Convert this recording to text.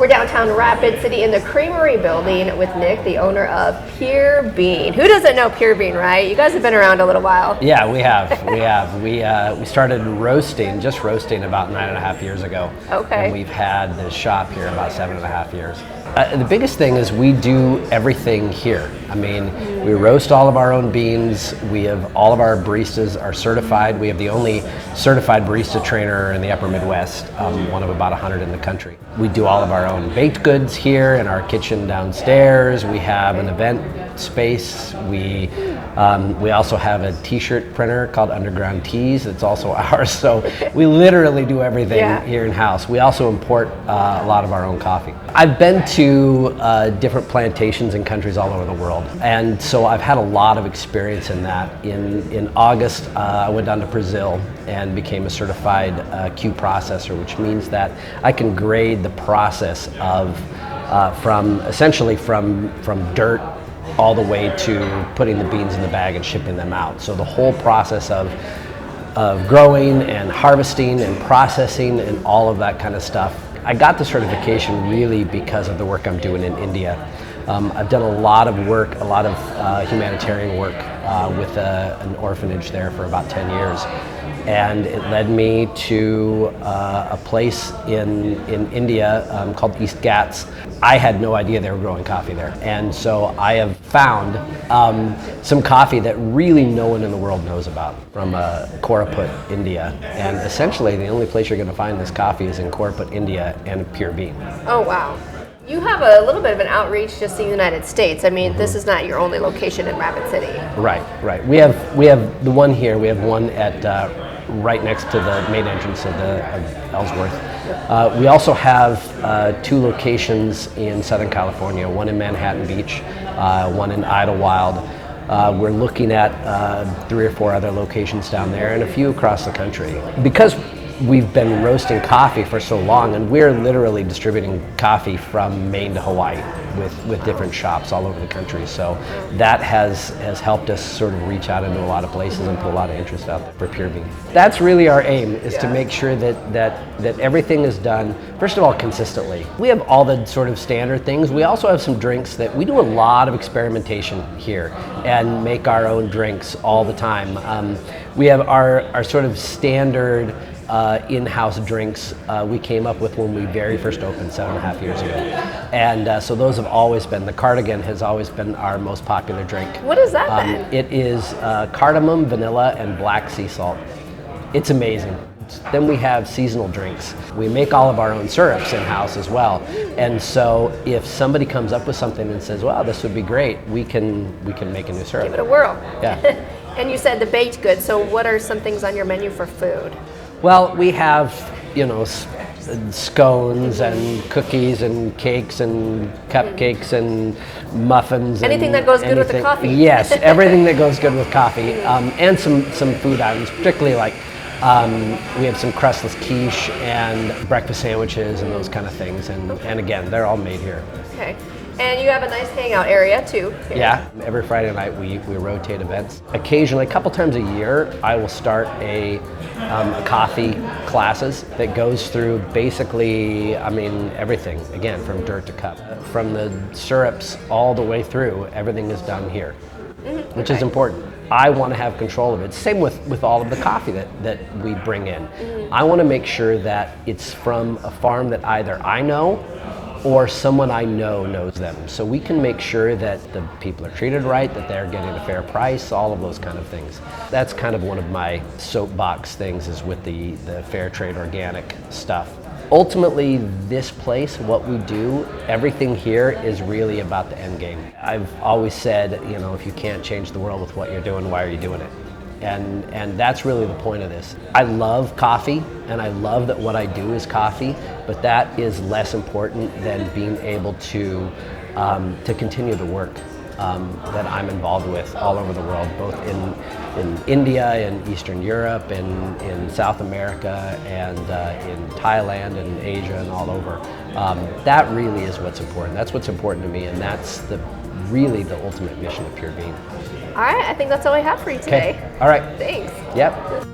We're downtown Rapid City in the Creamery building with Nick, the owner of Pure Bean. Who doesn't know Pure Bean, right? You guys have been around a little while. Yeah, we have. We started just roasting about 9.5 years ago. Okay. And we've had the shop here about 7.5 years. The biggest thing is we do everything here. I mean, we roast all of our own beans. We have all of our baristas are certified. We have the only certified barista trainer in the upper Midwest, one of about 100 in the country. We do all of our own baked goods here in our kitchen downstairs. We have an event space. We also have a t-shirt printer called Underground Tees that's also ours. So we literally do everything here in-house. We also import a lot of our own coffee. I've been to different plantations in countries all over the world, and so I've had a lot of experience in that. In August, I went down to Brazil and became a certified Q processor, which means that I can grade the process of essentially from dirt all the way to putting the beans in the bag and shipping them out. So the whole process of growing and harvesting and processing and all of that kind of stuff. I got the certification really because of the work I'm doing in India. I've done a lot of work, a lot of humanitarian work with an orphanage there for about 10 years. And it led me to a place in India called East Ghats. I had no idea they were growing coffee there. And so I have found some coffee that really no one in the world knows about from Koraput, India. And essentially the only place you're going to find this coffee is in Koraput, India, and Pure Bean. Oh, wow. You have a little bit of an outreach just in the United States. I mean, this is not your only location in Rapid City. Right. We have the one here. We have one at right next to the main entrance of Ellsworth. We also have 2 locations in Southern California, one in Manhattan Beach, one in Idlewild. We're looking at 3 or 4 other locations down there and a few across the country. Because we've been roasting coffee for so long, and we're literally distributing coffee from Maine to Hawaii with different shops all over the country. So that has helped us sort of reach out into a lot of places and put a lot of interest out there for Pure Bean. That's really our aim, is to make sure that everything is done, first of all, consistently. We have all the sort of standard things. We also have some drinks that we do a lot of experimentation here and make our own drinks all the time. We have our sort of standard in-house drinks we came up with when we very first opened 7.5 years ago. And so those have always been, the Cardigan has always been our most popular drink. What is that then? It is cardamom, vanilla, and black sea salt. It's amazing. Then we have seasonal drinks. We make all of our own syrups in-house as well. And so if somebody comes up with something and says, wow, this would be great, we can make a new syrup. Give it a whirl. Yeah. And you said the baked goods, so what are some things on your menu for food? Well, we have, scones and cookies and cakes and cupcakes and muffins. Anything that goes good with the coffee. Yes, everything that goes good with coffee. And some food items, particularly like we have some crustless quiche and breakfast sandwiches and those kind of things. And again, they're all made here. Okay. And you have a nice hangout area too. Here. Yeah, every Friday night we rotate events. Occasionally, a couple times a year, I will start a coffee classes that goes through basically, everything, again, from dirt to cup. From the syrups all the way through, everything is done here, which is important. I want to have control of it. Same with all of the coffee that we bring in. I want to make sure that it's from a farm that either I know or someone I know knows them. So we can make sure that the people are treated right, that they're getting a fair price, all of those kind of things. That's kind of one of my soapbox things, is with the fair trade organic stuff. Ultimately, this place, what we do, everything here is really about the end game. I've always said, if you can't change the world with what you're doing, why are you doing it? And that's really the point of this. I love coffee, and I love that what I do is coffee, but that is less important than being able to continue the work that I'm involved with all over the world, both in India, in Eastern Europe, in South America, and in Thailand and Asia and all over. That really is what's important. That's what's important to me, and that's really the ultimate mission of Pure Bean. All right, I think that's all I have for you today. Okay. All right. Thanks. Yep.